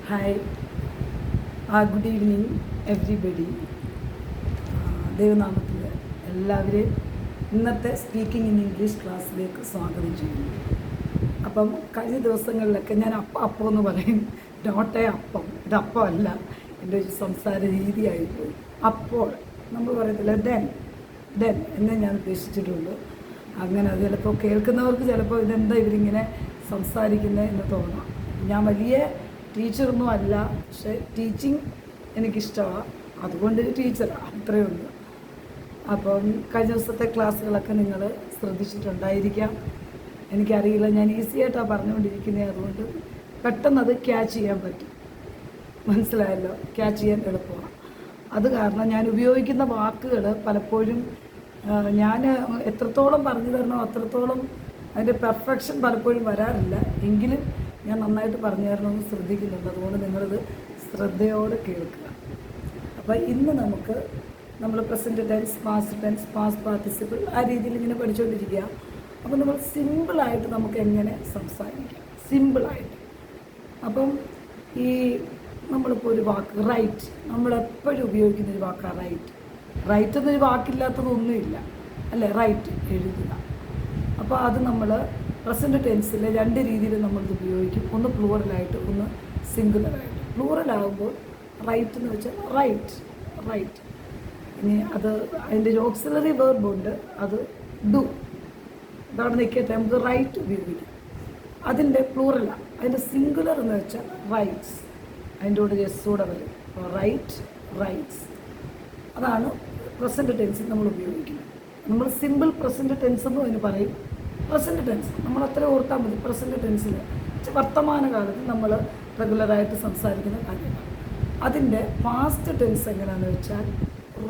Hi, good evening everybody. ദൈവനാമത്തിൽ എല്ലാവരെയും ഇന്നത്തെ സ്പീക്കിംഗ് ഇൻ ഇംഗ്ലീഷ് ക്ലാസ്സിലേക്ക് സ്വാഗതം ചെയ്യുന്നു. അപ്പം കഴിഞ്ഞ ദിവസങ്ങളിലൊക്കെ ഞാൻ അപ്പം എന്ന് പറയും, നോട്ടേ അപ്പം, ഇത് അപ്പമല്ല, എൻ്റെ ഒരു സംസാര രീതിയായിപ്പോയി. അപ്പോൾ നമ്മൾ പറയത്തില്ല ഡെൻ എന്നേ ഞാൻ ഉദ്ദേശിച്ചിട്ടുള്ളൂ. അങ്ങനെ അത് ചിലപ്പോൾ കേൾക്കുന്നവർക്ക് ചിലപ്പോൾ ഇതെന്താ ഇവരിങ്ങനെ സംസാരിക്കുന്നത് എന്ന് തോന്നാം. ഞാൻ വലിയ ടീച്ചറൊന്നും അല്ല, പക്ഷേ ടീച്ചിങ് എനിക്കിഷ്ടമാണ്, അതുകൊണ്ട് ടീച്ചറാണ്, അത്രയേ ഉള്ളൂ. അപ്പം കഴിഞ്ഞ ദിവസത്തെ ക്ലാസ്സുകളൊക്കെ നിങ്ങൾ ശ്രദ്ധിച്ചിട്ടുണ്ടായിരിക്കാം. എനിക്കറിയില്ല, ഞാൻ ഈസി ആയിട്ടാണ് പറഞ്ഞുകൊണ്ടിരിക്കുന്നത്, അതുകൊണ്ട് പെട്ടെന്നത് ക്യാച്ച് ചെയ്യാൻ പറ്റും. മനസ്സിലായല്ലോ, ക്യാച്ച് ചെയ്യാൻ എളുപ്പമാണ്. അത് കാരണം ഞാൻ ഉപയോഗിക്കുന്ന വാക്കുകൾ പലപ്പോഴും ഞാൻ എത്രത്തോളം പറഞ്ഞു തരണോ അത്രത്തോളം അതിൻ്റെ പെർഫെക്ഷൻ പലപ്പോഴും വരാറില്ല, എങ്കിലും ഞാൻ നന്നായിട്ട് പറഞ്ഞു തരണമെന്ന് ശ്രദ്ധിക്കുന്നുണ്ട്. അതുകൊണ്ട് നിങ്ങളിത് ശ്രദ്ധയോടെ കേൾക്കുക. അപ്പോൾ ഇന്ന് നമ്മൾ present tense, past tense, past participle ആ രീതിയിൽ ഇങ്ങനെ പഠിച്ചുകൊണ്ടിരിക്കുക. അപ്പോൾ നമ്മൾ സിമ്പിളായിട്ട് നമുക്ക് എങ്ങനെ സംസാരിക്കാം, സിമ്പിളായിട്ട്. അപ്പം ഈ നമ്മളിപ്പോൾ ഒരു വാക്ക് റൈറ്റ്, നമ്മളെപ്പോഴും ഉപയോഗിക്കുന്നൊരു വാക്കാണ് റൈറ്റ്. റൈറ്റ് എന്നൊരു വാക്കില്ലാത്തതൊന്നുമില്ല അല്ലേ, റൈറ്റ് എഴുതുക. അപ്പോൾ അത് നമ്മൾ പ്രസൻറ്റ് ടെൻസിൽ രണ്ട് രീതിയിൽ നമ്മളിത് ഉപയോഗിക്കും, ഒന്ന് പ്ലൂറലായിട്ട്, ഒന്ന് സിംഗുലറായിട്ട്. പ്ലൂറലാകുമ്പോൾ റൈറ്റ് എന്ന് വെച്ചാൽ റൈറ്റ്. ഇനി അതിൻ്റെ ഒരു ഓക്സിലറി വെർബുണ്ട്, അത് ഡു. അതാണ് നിൽക്കട്ടെ, നമുക്ക് റൈറ്റ് ഉപയോഗിക്കാം. അതിൻ്റെ പ്ലൂറലാണ്. അതിൻ്റെ സിംഗുലർ എന്ന് വെച്ചാൽ റൈറ്റ്സ്, അതിൻ്റെ കൂടെ കൂടെ വരും. അപ്പോൾ റൈറ്റ്സ് അതാണ് പ്രസൻറ്റ് ടെൻസിൽ നമ്മൾ ഉപയോഗിക്കുന്നത്. നമ്മൾ സിമ്പിൾ പ്രസൻറ്റ് ടെൻസ് എന്നും അതിന് പറയും. പ്രസൻറ്റ് ടെൻസ് നമ്മൾ അത്ര ഓർത്താൽ മതി. പ്രസൻറ്റ് ടെൻസിൽ വർത്തമാനകാലത്ത് നമ്മൾ റെഗുലറായിട്ട് സംസാരിക്കുന്ന കാര്യമാണ്. അതിൻ്റെ പാസ്റ്റ് ടെൻസ് എങ്ങനെയാണെന്ന് വെച്ചാൽ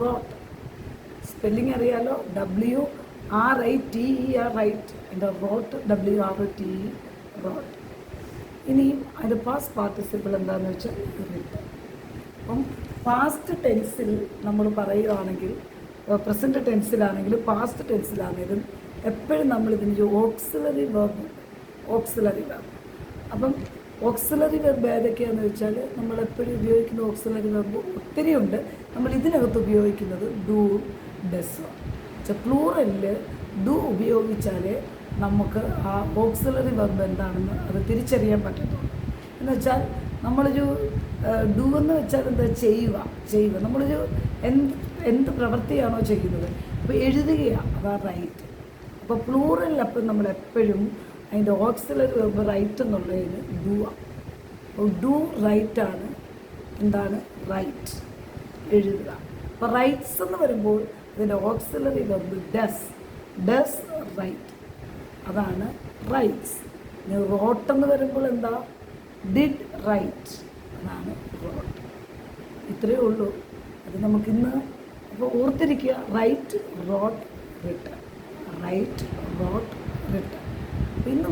റോട്ട്. സ്പെല്ലിംഗ് അറിയാലോ, WRITE, റൈറ്റ്. അതിൻ്റെ റോട്ട് WROTE, റോട്ട്. ഇനിയും അതിൻ്റെ പാസ്റ്റ് പാർട്ടിസിപ്പിൾ എന്താണെന്ന് വെച്ചാൽ റിട്ട്. അപ്പം പാസ്റ്റ് ടെൻസിൽ നമ്മൾ പറയുകയാണെങ്കിൽ, പ്രസൻറ്റ് ടെൻസിലാണെങ്കിലും പാസ്റ്റ് ടെൻസിലാണെങ്കിലും എപ്പോഴും നമ്മളിതിന് ഓക്സിലറി വെർബ്. അപ്പം ഓക്സിലറി വെർബ് ഏതൊക്കെയാണെന്ന് വെച്ചാൽ നമ്മളെപ്പോഴും ഉപയോഗിക്കുന്ന ഓക്സിലറി വെർബ് ഒത്തിരി ഉണ്ട്. നമ്മൾ ഇതിനകത്ത് ഉപയോഗിക്കുന്നത് ഡു, ഡസ്. പ്ലൂറലിൽ ഡു ഉപയോഗിച്ചാലേ നമുക്ക് ആ ഓക്സിലറി വെർബ് എന്താണെന്ന് അത് തിരിച്ചറിയാൻ പറ്റത്തുള്ളൂ. എന്ന് വെച്ചാൽ നമ്മളൊരു ഡു എന്ന് വെച്ചാൽ എന്താ, ചെയ്യുക. നമ്മളൊരു എന്ത് പ്രവൃത്തിയാണോ ചെയ്യുന്നത്, അപ്പോൾ എഴുതുകയാണ്, അതാണ് റൈറ്റ്. അപ്പോൾ പ്ലൂറലിൽ അപ്പം നമ്മളെപ്പോഴും അതിൻ്റെ ഓക്സിലറി വെർബ് റൈറ്റ് എന്നുള്ളതിന് ഡു ആണ്. അപ്പോൾ ഡു റൈറ്റാണ്, എന്താണ് റൈറ്റ്, എഴുതുക. അപ്പോൾ റൈറ്റ്സ് എന്ന് വരുമ്പോൾ അതിൻ്റെ ഓക്സിലറി വെർബ് ഡസ് റൈറ്റ്, അതാണ് റൈറ്റ്സ്. ഇനി റോട്ട് എന്ന് വരുമ്പോൾ എന്താ, ഡിഡ് റൈറ്റ്, അതാണ് റോട്ട്. ഇത്രയേ ഉള്ളൂ. അത് നമുക്കിന്ന് അപ്പോൾ ഓർത്തിരിക്കുക, write, wrote, writ. Write, wrote, writ. ഇന്ന്